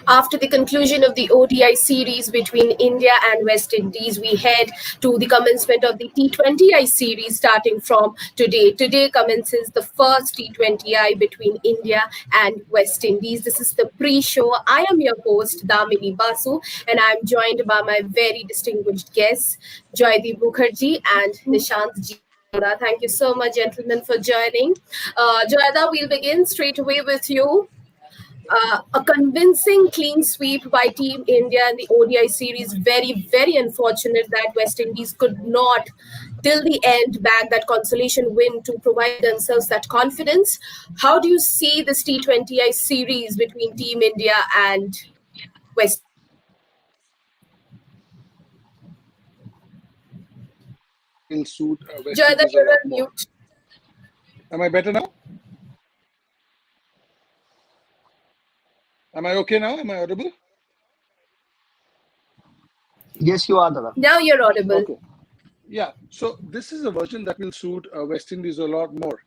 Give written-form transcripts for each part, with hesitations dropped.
After the conclusion of the ODI series between India and West Indies, we head to the commencement of the T20I series starting from today. Today commences the first T20I between India and West Indies. This is the pre-show. I am your host, Damini Basu, and I'm joined by my very distinguished guests, Joydeep Mukherjee and Nishant G. Thank you so much, gentlemen, for joining. Joyada, we'll begin straight away with you. A convincing clean sweep by Team India in the ODI series. Very, very unfortunate that West Indies could not, till the end, bag that consolation win to provide themselves that confidence. How do you see this T20I series between Team India and West? Will suit West Joyda, Indies a you're lot on more. mute. Am I better now? Am I okay now? Am I audible? Yes, you are, Dada. Now you're audible. Okay. Yeah. So this is a version that will suit West Indies a lot more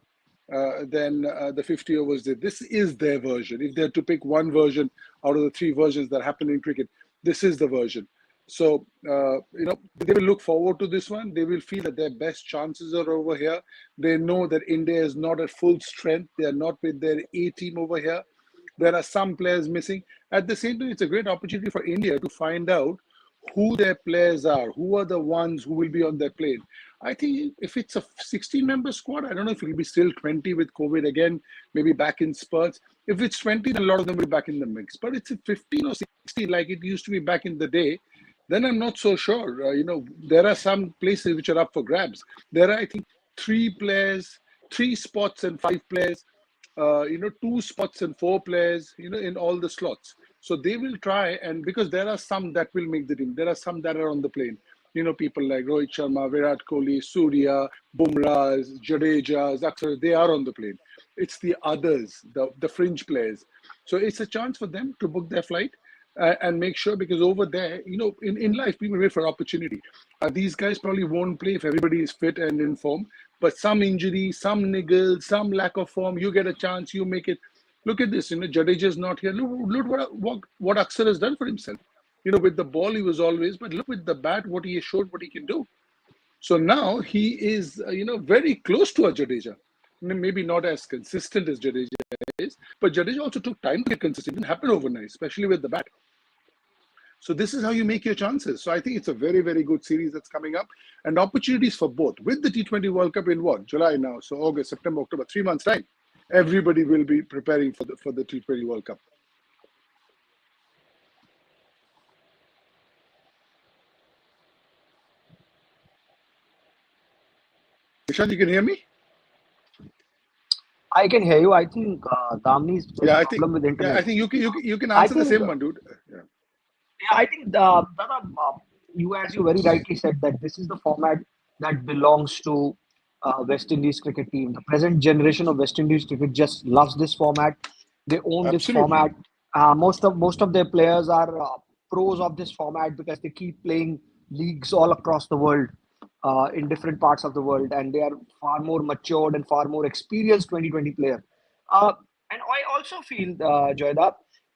than the 50 overs did. This is their version. If they had to pick one version out of the three versions that happen in cricket, this is the version. So, they will look forward to this one. They will feel that their best chances are over here. They know that India is not at full strength. They are not with their A team over here. There are some players missing. At the same time, it's a great opportunity for India to find out who their players are, who are the ones who will be on their plane. I think if it's a 16-member squad, I don't know if it'll be still 20 with COVID again, maybe back in spurts. If it's 20, then a lot of them will be back in the mix. But it's a 15 or 16 like it used to be back in the day, then I'm not so sure. There are some places which are up for grabs. There are, I think, 3 spots and 5 players, 2 spots and 4 players, in all the slots. So they will try, and because there are some that will make the team, there are some that are on the plane. People like Rohit Sharma, Virat Kohli, Surya, Bumrah, Jadeja, Akshar, they are on the plane. It's the others, the fringe players. So it's a chance for them to book their flight and make sure, because over there, in life, people wait for opportunity. These guys probably won't play if everybody is fit and in form, but some injury, some niggle, some lack of form, you get a chance, you make it. Look at this, Jadeja is not here. Look what Akshar has done for himself. With the ball, he was always, but look with the bat, what he showed, what he can do. So now he is, very close to a Jadeja. Maybe not as consistent as Jadeja is, but Jadeja also took time to get consistent. It didn't happen overnight, especially with the bat. So this is how you make your chances. So I think it's a very, very good series that's coming up, and opportunities for both. With the T20 World Cup in what? July now. So August, September, October, 3 months time. Everybody will be preparing for the T20 World Cup. Nishant, you can hear me? I can hear you. I think Damni's problem with internet. Yeah, I think you can answer the same one, dude. Yeah, I think Dada, you, as you very rightly said, that this is the format that belongs to West Indies cricket team. The present generation of West Indies cricket just loves this format. They own this format. Most of their players are pros of this format because they keep playing leagues all across the world, in different parts of the world, and they are far more matured and far more experienced 2020 player. And I also feel, Joyda,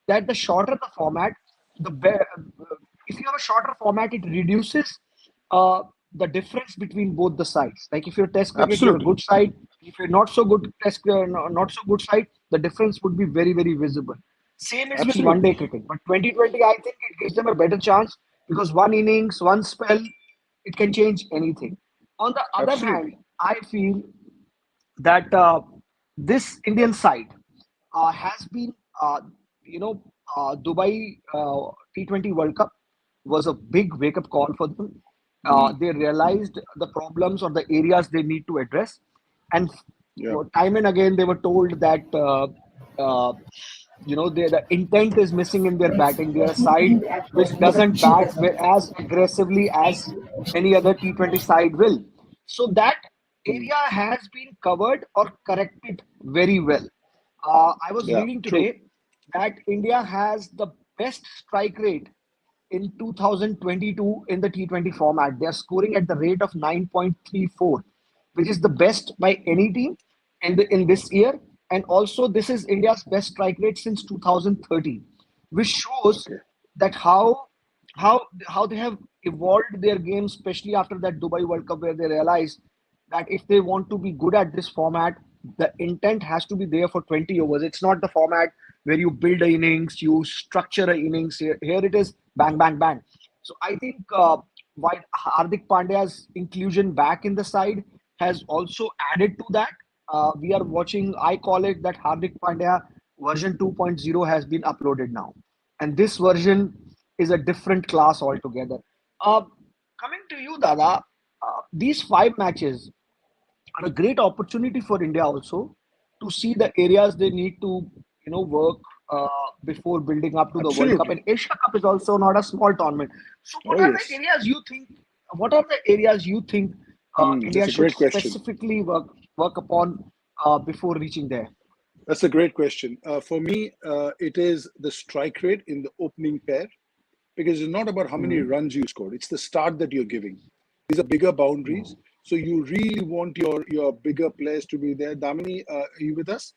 that the shorter the format, if you have a shorter format, it reduces the difference between both the sides. Like if you're test cricket, you're a good side. If you're not so good not so good side, the difference would be very, very visible. Same is with one-day cricket, but 2020, I think it gives them a better chance because one innings, one spell, it can change anything. On the other hand, I feel that this Indian side has been, Dubai T20 World Cup was a big wake-up call for them. They realized the problems or the areas they need to address, and time and again they were told that the intent is missing in their batting. They are a side which doesn't bat as aggressively as any other T20 side will. So that area has been covered or corrected very well. I was reading today that India has the best strike rate in 2022 in the T20 format. They are scoring at the rate of 9.34, which is the best by any team in this year. and also this is India's best strike rate since 2013, which shows Okay. that how they have evolved their game, especially after that Dubai World Cup, where they realized that if they want to be good at this format, the intent has to be there for 20 overs. It's not the format where you build a innings, you structure a innings. Here it is bang, bang, bang. So I think while Hardik Pandya's inclusion back in the side has also added to that. We are watching, I call it that Hardik Pandya version 2.0 has been uploaded now. And this version is a different class altogether. Uh, Coming to you, Dada, these 5 matches are a great opportunity for India also to see the areas they need to, work before building up to the World Cup. Absolutely. And Asia Cup is also not a small tournament. So, Oh, yes. What are the areas you think India That's a should great question. specifically work upon before reaching there? That's a great question. For me, it is the strike rate in the opening pair, because it's not about how many Hmm. runs you scored. It's the start that you're giving. These are bigger boundaries. So you really want your bigger players to be there. Damini, are you with us?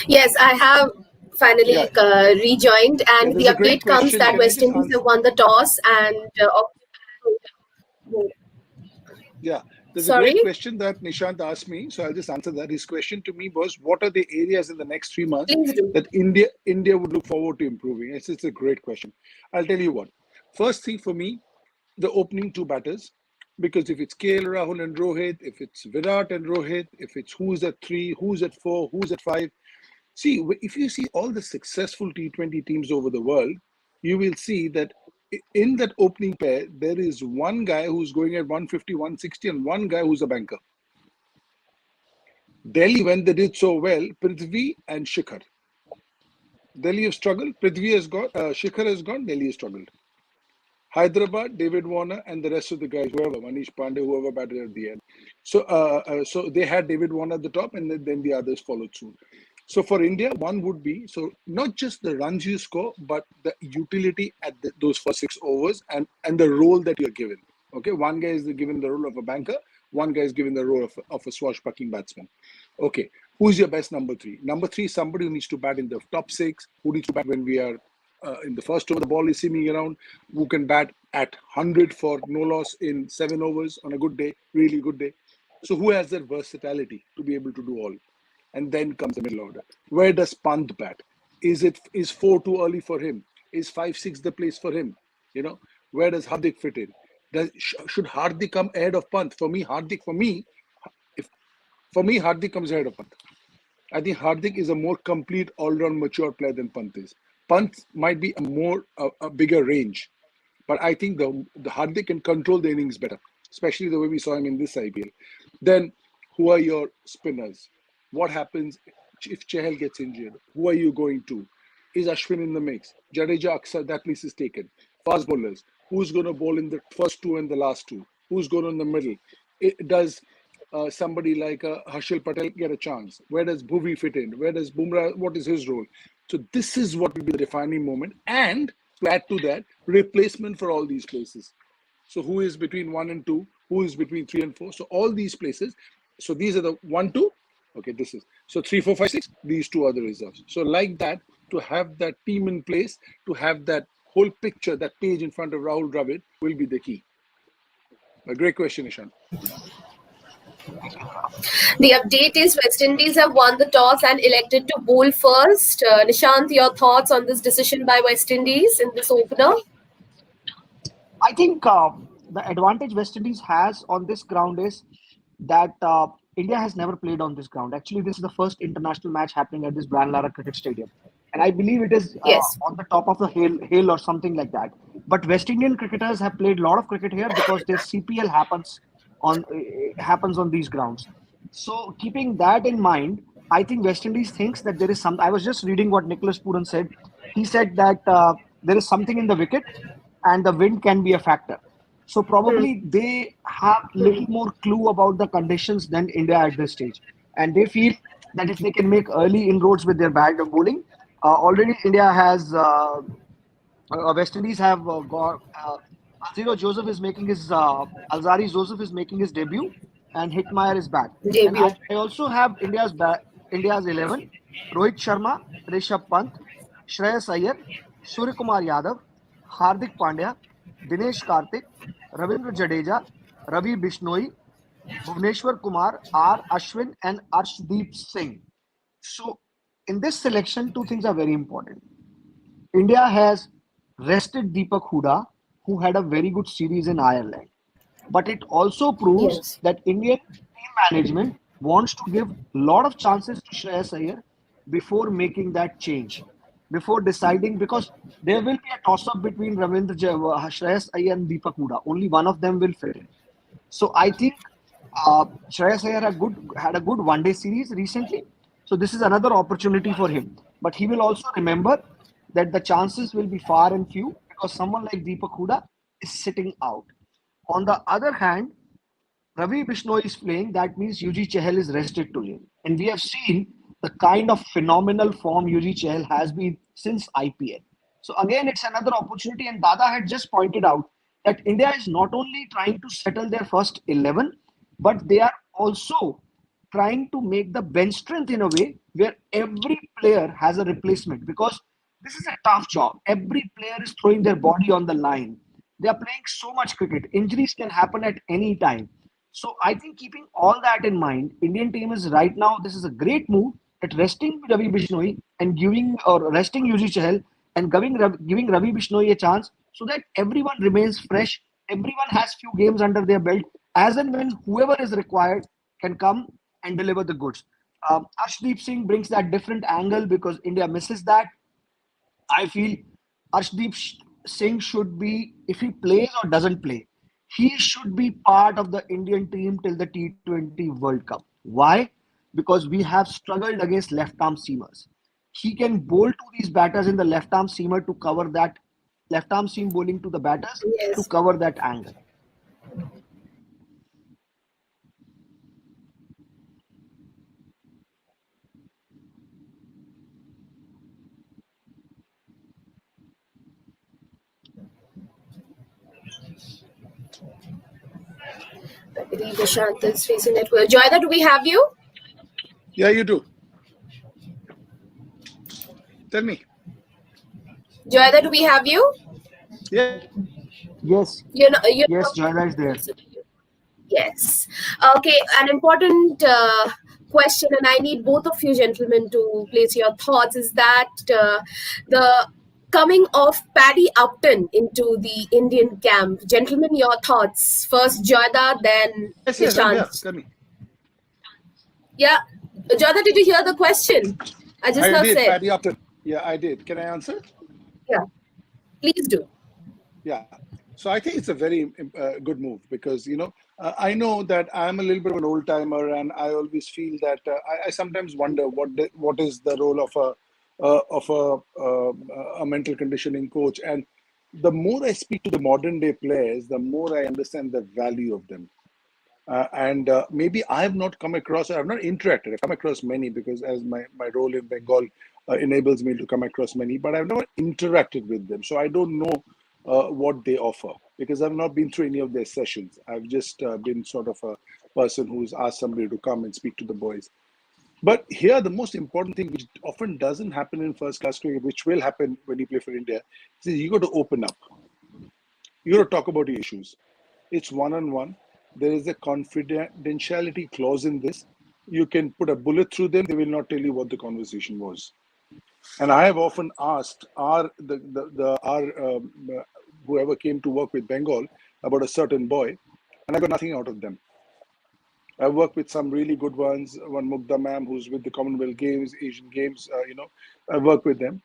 Yes, I have Yeah. finally rejoined, Yeah. and the There's a great update comes question. that Can I West just Indies answer? have won the toss and Yeah. There's a great sorry. question that Nishant asked me. So I'll just answer that. His question to me was, what are the areas in the next 3 months Please do. that India would look forward to improving? It's a great question. I'll tell you what. First thing for me, the opening two batters, because if it's KL Rahul and Rohit, if it's Virat and Rohit, if it's who's at 3, who's at 4, who's at 5. See, if you see all the successful T20 teams over the world, you will see that in that opening pair, there is one guy who's going at 150, 160, and one guy who's a banker. Delhi, when they did so well, Prithvi and Shikhar. Delhi have struggled, Prithvi has gone, Shikhar has gone, Delhi has struggled. Hyderabad, David Warner, and the rest of the guys, whoever, Manish Pandey, whoever batted at the end. So they had David Warner at the top, and then the others followed suit. So for India, one would be, so not just the runs you score, but the utility at those first 6 overs, and the role that you're given. Okay, one guy is given the role of a banker, one guy is given the role of a swashbuckling batsman. Okay, who's your best number 3? Number 3 is somebody who needs to bat in the top 6, who needs to bat when we are in the first over, the ball is seaming around, who can bat at 100 for no loss in 7 overs on a good day, really good day. So who has that versatility to be able to do all? And then comes the middle order. Where does Pant bat? Is 4 too early for him? Is 5-6 the place for him? You know, where does Hardik fit in? Should Hardik come ahead of Pant? If for me, Hardik comes ahead of Pant. I think Hardik is a more complete, all-round, mature player than Pant is. Pant might be a bigger range, but I think the Hardik can control the innings better, especially the way we saw him in this IPL. Then, who are your spinners? What happens if Chahal gets injured? Who are you going to? Is Ashwin in the mix? Jadeja, Aksar, that place is taken. Fast bowlers. Who's going to bowl in the first two and the last two? Who's going in the middle? Does somebody like Harshal Patel get a chance? Where does Bhuvi fit in? Where does Bumrah? What is his role? So this is what will be the defining moment. And to add to that, replacement for all these places. So who is between 1 and 2? Who is between 3 and 4? So all these places. So these are the 1, 2. Okay, this is so 3, 4, 5, 6. These two are the reserves. So like that, to have that team in place, to have that whole picture, that page in front of Rahul Dravid will be the key. A great question, Ishan. The update is West Indies have won the toss and elected to bowl first. Nishant, your thoughts on this decision by West Indies in this opener? I think the advantage West Indies has on this ground is that India has never played on this ground. Actually, this is the first international match happening at this Brian Lara Cricket Stadium, and I believe it is Yes. on the top of the hill or something like that. But West Indian cricketers have played a lot of cricket here because their CPL happens on these grounds. So, keeping that in mind, I think West Indies thinks that there is some. I was just reading what Nicholas Puran said. He said that there is something in the wicket and the wind can be a factor. So Hmm. probably they have little more clue about the conditions than India at this stage, and they feel that if they can make early inroads with their bat bowling, already India has West Indies have got Alziro Joseph is making his Alzari Joseph is making his debut, and Hitmaier is back. And Debut. I also have India's 11: Rohit Sharma, Rishabh Pant, Shreyas Iyer, Surya Kumar Yadav, Hardik Pandya, Dinesh Karthik, Ravindra Jadeja, Ravi Bishnoi, Bhuvneshwar Kumar, R. Ashwin, and Arshdeep Singh. So, in this selection, two things are very important. India has rested Deepak Huda, who had a very good series in Ireland. But it also proves Yes. that Indian team management wants to give a lot of chances to Shreyas Iyer before making that change, before deciding, because there will be a toss-up between Shreyas Iyer and Deepak Huda. Only one of them will fit in. So I think Shreyas Iyer had a good one-day series recently. So this is another opportunity for him. But he will also remember that the chances will be far and few because someone like Deepak Huda is sitting out. On the other hand, Ravi Bishnoi is playing, that means Yuji Chahal is rested today. And we have seen the kind of phenomenal form Yuji Chahal has been since IPL. So again, it's another opportunity. And Dada had just pointed out that India is not only trying to settle their first 11, but they are also trying to make the bench strength in a way where every player has a replacement because this is a tough job. Every player is throwing their body on the line. They are playing so much cricket. Injuries can happen at any time. So I think keeping all that in mind, Indian team is right now. This is a great move at resting Ravi Bishnoi and giving or resting Yuji Chahal and giving Ravi Bishnoi a chance so that everyone remains fresh. Everyone has few games under their belt. As and when whoever is required can come and deliver the goods. Arshdeep Singh brings that different angle because India misses that. I feel Singh should be, if he plays or doesn't play, he should be part of the Indian team till the T20 World Cup. Why? Because we have struggled against left arm seamers. He can bowl to these batters in the left arm seamer to cover that left arm seam bowling to the batters to Yes. cover that angle. I believe Nishant is facing network. Joyda, do we have you? Yeah, you do. Tell me. Joyda, do we have you? Yeah. Yes, You're yes, not Joyla is there. visible. Yes. Okay, an important question, and I need both of you gentlemen to place your thoughts, is that the coming of Paddy Upton into the Indian camp. Gentlemen, your thoughts. First Joyda, then Yes, I'm here. Nishant. Tell me. Yeah. Joyda, did you hear the question? I just I now did, said. Paddy Upton. Yeah, I did. Can I answer? Yeah. Please do. Yeah. So I think it's a very good move because, I know that I'm a little bit of an old timer and I always feel that I sometimes wonder what is the role of a mental conditioning coach. And the more I speak to the modern day players, the more I understand the value of them. And maybe I have not come across, I've not interacted. I've come across many because as my role in Bengal enables me to come across many, but I've never interacted with them. So I don't know what they offer because I've not been through any of their sessions. I've just been sort of a person who's asked somebody to come and speak to the boys. But here, the most important thing, which often doesn't happen in first class cricket, which will happen when you play for India, is you got to open up. You got to talk about your issues. It's one on one. There is a confidentiality clause in this. You can put a bullet through them, they will not tell you what the conversation was. And I have often asked whoever came to work with Bengal about a certain boy, and I got nothing out of them. I've worked with some really good ones. One Mugda ma'am who's with the Commonwealth Games, Asian Games. I've worked with them.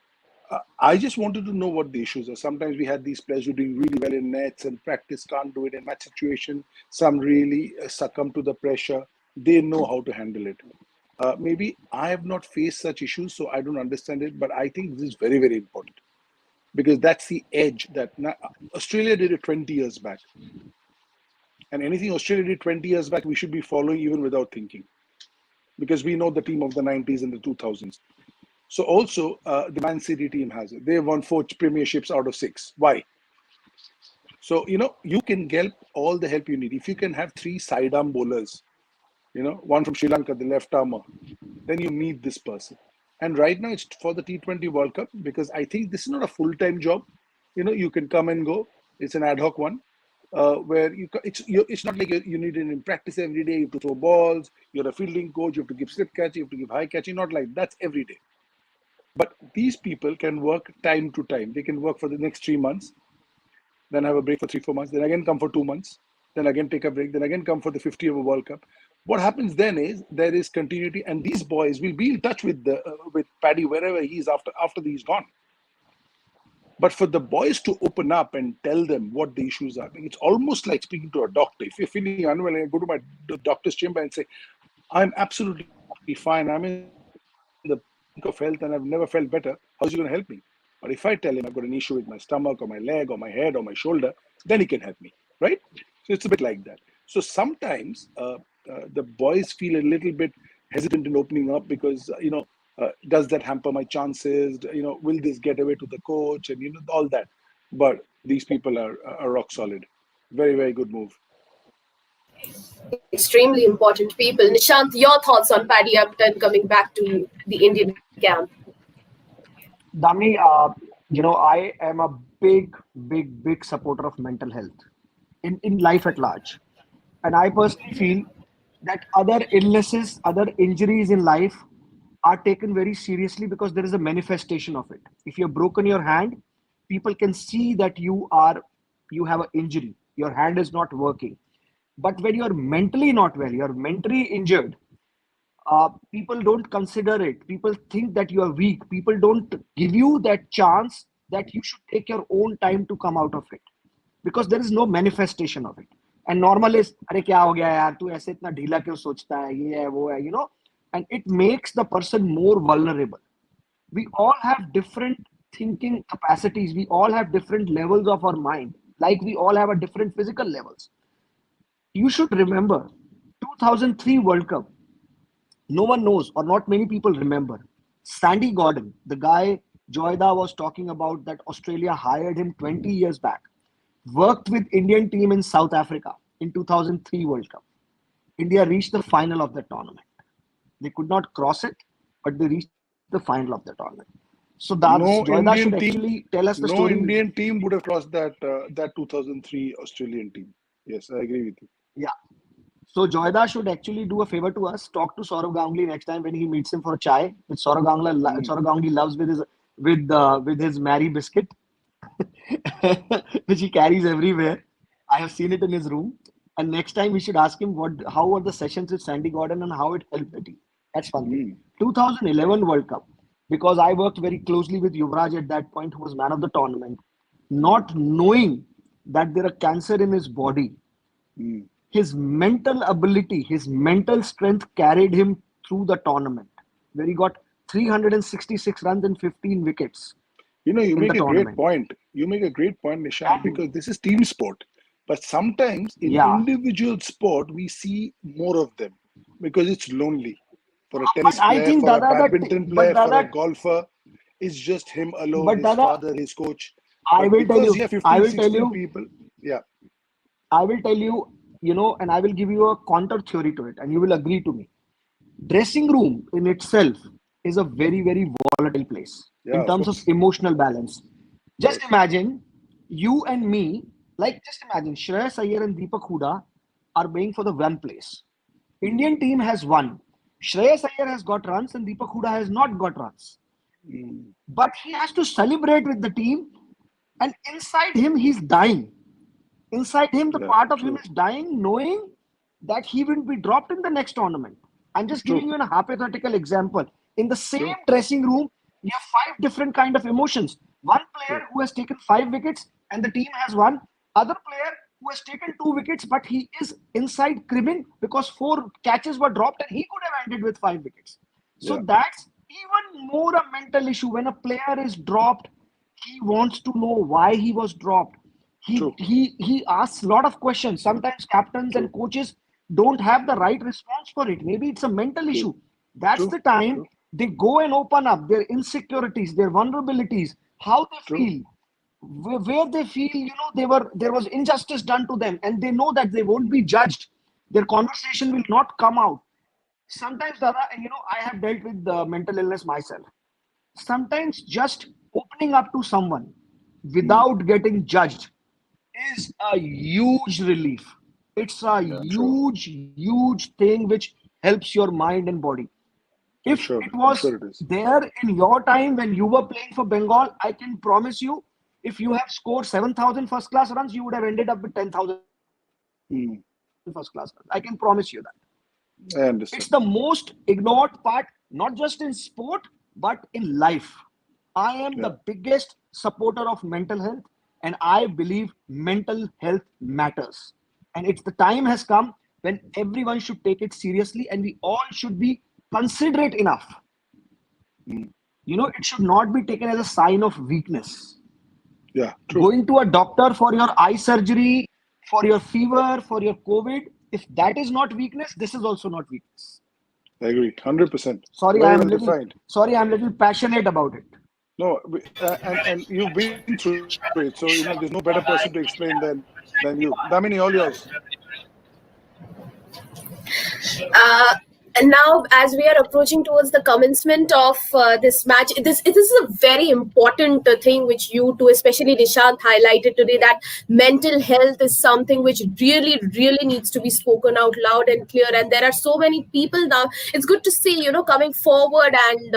I just wanted to know what the issues are. Sometimes we had these players who are doing really well in nets and practice can't do it in match situation. Some really succumb to the pressure. They know how to handle it. Maybe I have not faced such issues, so I don't understand it. But I think this is very, very important because that's the edge that Australia did it 20 years back. And anything Australia did 20 years back, we should be following even without thinking because we know the team of the 90s and the 2000s. So also, the Man City team has it. They won 4 premierships out of 6. Why? So, you can get all the help you need. If you can have 3 sidearm bowlers one from Sri Lanka, the left armour. Then you meet this person. And right now it's for the T20 World Cup, because I think this is not a full-time job. You can come and go. It's an ad hoc one, where it's not like you need it in practice every day. You have to throw balls. You're a fielding coach. You have to give slip catch. You have to give high catching. Not like that's every day. But these people can work time to time. They can work for the next 3 months, then have a break for 3-4 months, then again come for 2 months, then again take a break, then again come for the 50 over World Cup. What happens then is there is continuity, and these boys will be in touch with Paddy wherever he is after he's gone. But for the boys to open up and tell them what the issues are, it's almost like speaking to a doctor. If you're feeling unwell and I go to my doctor's chamber and say, I'm absolutely fine, I'm in the peak of health and I've never felt better, how's he going to help me? But if I tell him I've got an issue with my stomach or my leg or my head or my shoulder, then he can help me, right? So it's a bit like that. So sometimes the boys feel a little bit hesitant in opening up because, does that hamper my chances? Will this get away to the coach and, all that. But these people are rock solid. Very, very good move. Extremely important people. Nishant, your thoughts on Paddy Upton coming back to the Indian camp? Dami, I am a big supporter of mental health in life at large. And I personally feel that other illnesses, other injuries in life are taken very seriously because there is a manifestation of it. If you've broken your hand, people can see that you have an injury. Your hand is not working. But when you're mentally not well, you're mentally injured, people don't consider it. People think that you are weak. People don't give you that chance that you should take your own time to come out of it because there is no manifestation of it. And normal is, अरे क्या हो गया यार तू ऐसे इतना ढीला क्यों सोचता है ये है वो है, and it makes the person more vulnerable. We all have different thinking capacities. We all have different levels of our mind, like we all have a different physical levels. You should remember 2003 World Cup. No one knows, or not many people remember. Sandy Gordon, the guy Joyda was talking about, that Australia hired him 20 years back, worked with Indian team in South Africa in 2003 World Cup. India reached the final of the tournament. They could not cross it, but they reached the final of the tournament. So Joyda should actually tell us the story. No Indian team would have crossed that 2003 Australian team. Yes, I agree with you. Yeah. So Joyda should actually do a favor to us. Talk to Saurav Ganguly next time when he meets him for a chai. Which Saurav Ganguly loves with his Mary biscuit, which he carries everywhere. I have seen it in his room. And next time we should ask him how were the sessions with Sandy Gordon and how it helped the team. That's one thing. 2011 World Cup, because I worked very closely with Yuvraj at that point, who was man of the tournament, not knowing that there are cancer in his body. His mental ability, his mental strength carried him through the tournament, where he got 366 runs and 15 wickets. You make a great point. You make a great point, Nishant, because this is team sport. But sometimes in individual sport, we see more of them because it's lonely. For a tennis player, for a badminton player, for a golfer, it's just him alone, his father, his coach. I will tell you. 16 people. Yeah. I will tell you, and I will give you a counter theory to it, and you will agree to me. Dressing room in itself is a very, very volatile place in terms of emotional balance. Just imagine you and me, just imagine Shreyas Iyer and Deepak Hooda are playing for the one place. Indian team has won. Shreyas Iyer has got runs and Deepak Hooda has not got runs. But he has to celebrate with the team, and inside him, he's dying. Inside him, the part of him is dying, knowing that he will be dropped in the next tournament. I'm just giving you a hypothetical example. In the same dressing room, you have 5 different kind of emotions. One player who has taken 5 wickets and the team has won. Other player who has taken 2 wickets, but he is inside cribbing because 4 catches were dropped and he could have ended with 5 wickets. So that's even more a mental issue. When a player is dropped, he wants to know why he was dropped. He asks a lot of questions. Sometimes captains and coaches don't have the right response for it. Maybe it's a mental issue. That's the time they go and open up their insecurities, their vulnerabilities, how they feel, where they feel, there was injustice done to them, and they know that they won't be judged. Their conversation will not come out. Sometimes, Dada, I have dealt with mental illness myself. Sometimes just opening up to someone without getting judged is a huge relief. It's a Yeah, true. huge thing which helps your mind and body. I'm If sure. it I'm was sure it is. there in your time when you were playing for Bengal, I can promise you, if you have scored 7,000 first class runs, you would have ended up with 10,000 first class runs. I can Hmm. promise you that. It's the I most understand. ignored part, not just in sport, but in life. I am the Yeah. biggest supporter of mental health, and I believe mental health matters. And it's the time has come when everyone should take it seriously, and we all should be considerate enough. Hmm. It should not be taken as a sign of weakness. Yeah, true. Going to a doctor for your eye surgery, for your fever, for your COVID, if that is not weakness, this is also not weakness. I agree. 100%. Sorry, Very I am well little defined. sorry, I'm little passionate about it. No, and you've been through it, so there's no better person to explain than you. Damini, all yours. Uh, and now, as we are approaching towards the commencement of this match, this is a very important thing which you two, especially Nishant, highlighted today. That mental health is something which really needs to be spoken out loud and clear. And there are so many people now. It's good to see, coming forward and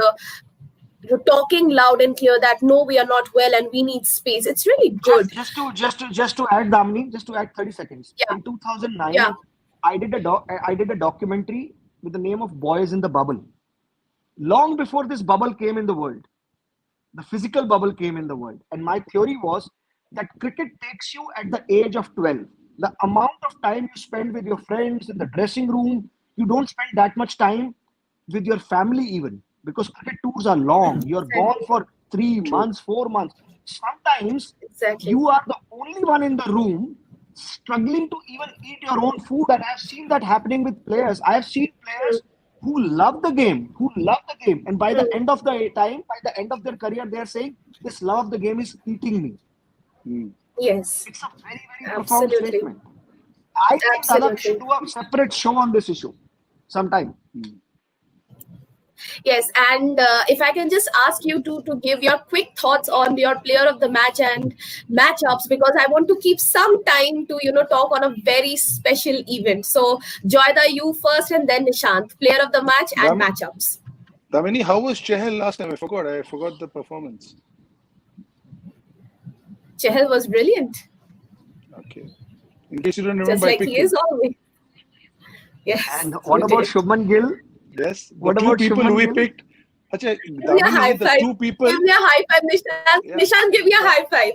talking loud and clear that no, we are not well and we need space. It's really good. Just to add, Damini, just to add 30 seconds. Yeah, In 2009, yeah, I did a documentary with the name of Boys in the Bubble. Long before this bubble came in the world, the physical bubble came in the world. And my theory was that cricket takes you at the age of 12. The amount of time you spend with your friends in the dressing room, you don't spend that much time with your family even, because cricket tours are long. You're gone exactly, for 3 months, True. 4 months. Sometimes exactly. you are the only one in the room struggling to even eat your own food. And I've seen that happening with players. I've seen Mm, players who love the game, and by the end of the time, by the end of their career, they are saying, "This love of the game is eating me." Hmm. yes, It's a very profound absolutely, statement. I think, Dada, we should absolutely. do a separate show on this issue sometime. Hmm. Yes, and if I can just ask you to give your quick thoughts on your player of the match and matchups, because I want to keep some time to talk on a very special event. So, Joyda, you first, and then Nishant, player of the match and Dam- matchups. Damini, how was Chehel last time? I forgot. I forgot the performance. Chehel was brilliant, Okay. In case you don't just remember, I like he picked is him. always. Yes, And what you about did. Shubman Gill? Yes. The What two about people who Shubman we Gill? picked. Acha, Give me a high Damini, the five. two people. Give me a high five, Nishant. Yeah. Nishant, give me a That, high five.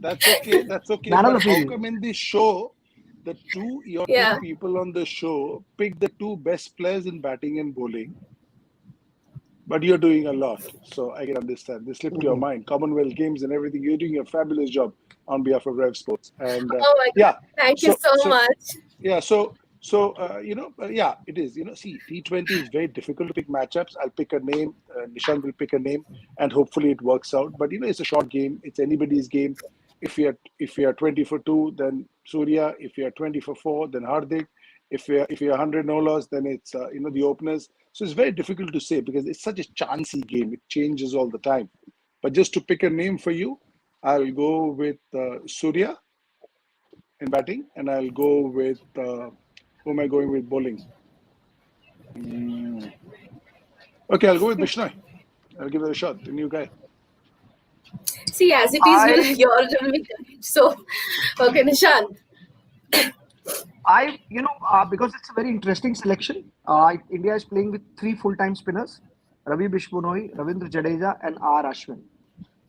that's okay. That's okay. Man of But the how series. come in this show, your two Yeah. people on the show picked the two best players in batting and bowling, but you're doing a lot. So I can understand. This slipped your Mhm. mind. Commonwealth Games and everything. You're doing a fabulous job on behalf of Rev Sports. And Oh my God. yeah, Thank you so so so much. yeah, yeah, it is. See, T20 is very difficult to pick matchups. I'll pick a name. Nishant will pick a name, and hopefully it works out. But it's a short game. It's anybody's game. If you're 20 for two, then Surya. If you're 20 for four, then Hardik. If you're 100 no loss, then it's the openers. So it's very difficult to say because it's such a chancy game. It changes all the time. But just to pick a name for you, I'll go with Surya in batting, and I'll go with who am I going with bowling? Mm. Okay, I'll go with Bishnoi. I'll give it a shot. The new guy. See, as it is, I yours will be correct. So, okay, Nishant. Because it's a very interesting selection. India is playing with three full-time spinners: Ravi Bishpunoi, Ravindra Jadeja, and R. Ashwin.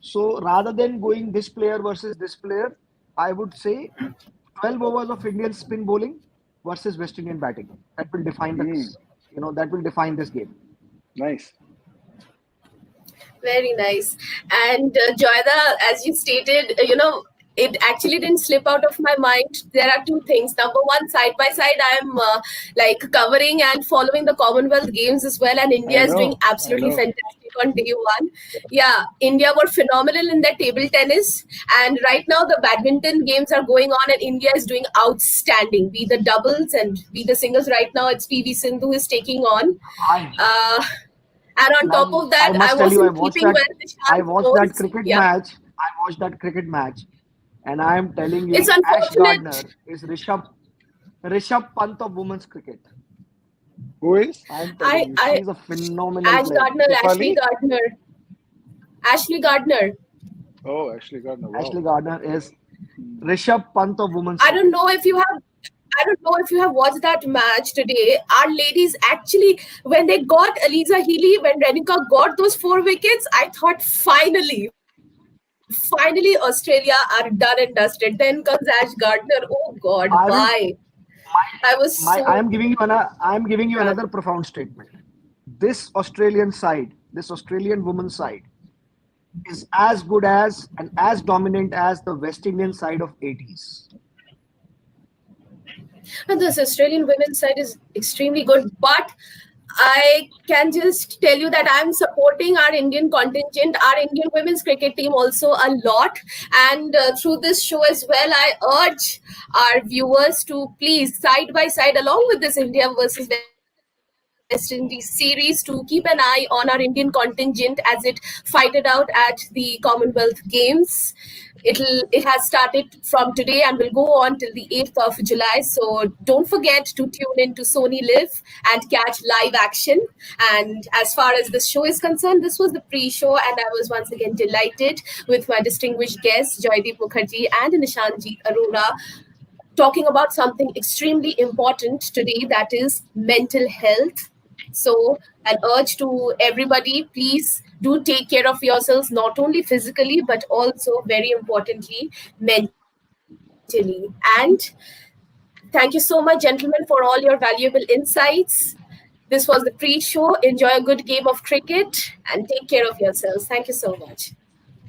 So rather than going this player versus this player, I would say 12 overs of Indian spin bowling versus West Indian batting. That will define Mm. this game. Nice. Very nice. And Joyda, as you stated, it actually didn't slip out of my mind. There are two things. Number one, side by side, I'm like covering and following the Commonwealth Games as well, and India I is doing know. I absolutely know. fantastic on day one. Yeah, India were phenomenal in their table tennis, and right now the badminton games are going on, and India is doing outstanding. Be the doubles and be the singles. Right now, it's PV Sindhu is taking on. I Uh, and on top of I that, I must tell you, wasn't keeping well I Nishant watched that scores. cricket Yeah, match. I watched that cricket match, and I am telling it's you, Ash unfortunate. Gardner is Rishabh Pant of women's cricket. Who is? I am telling I you, I she's a phenomenal Ash player. Gardner, Ashley Shefali? Gardner, Ashley Gardner. Oh, Ashley Gardner. Wow. Ashley Gardner is Hmm. Rishabh Pant of women's I don't cricket. know if you have. I don't know if you have watched that match today. Our ladies actually, when they got Aliza Healy, when Renuka got those 4 wickets, I thought finally Australia are done and dusted. Then comes Ash Gardner. Oh God, why? I will I was so. I am giving you another profound statement. This Australian women's side, is as good as and as dominant as the West Indian side of 80s. And this Australian women's side is extremely good, but I can just tell you that I'm supporting our Indian contingent, our Indian women's cricket team also a lot. And through this show as well, I urge our viewers to please, side by side, along with this India versus West Indies series, to keep an eye on our Indian contingent as it fighted out at the Commonwealth Games. It has started from today and will go on till the 8th of July. So don't forget to tune in to Sony Live and catch live action. And as far as this show is concerned, this was the pre-show, and I was once again delighted with my distinguished guests, Joydeep Mukherjee and Nishanjeet Arora, talking about something extremely important today, that is mental health. So, an urge to everybody, please do take care of yourselves, not only physically, but also, very importantly, mentally. And thank you so much, gentlemen, for all your valuable insights. This was the pre show. Enjoy a good game of cricket and take care of yourselves. Thank you so much.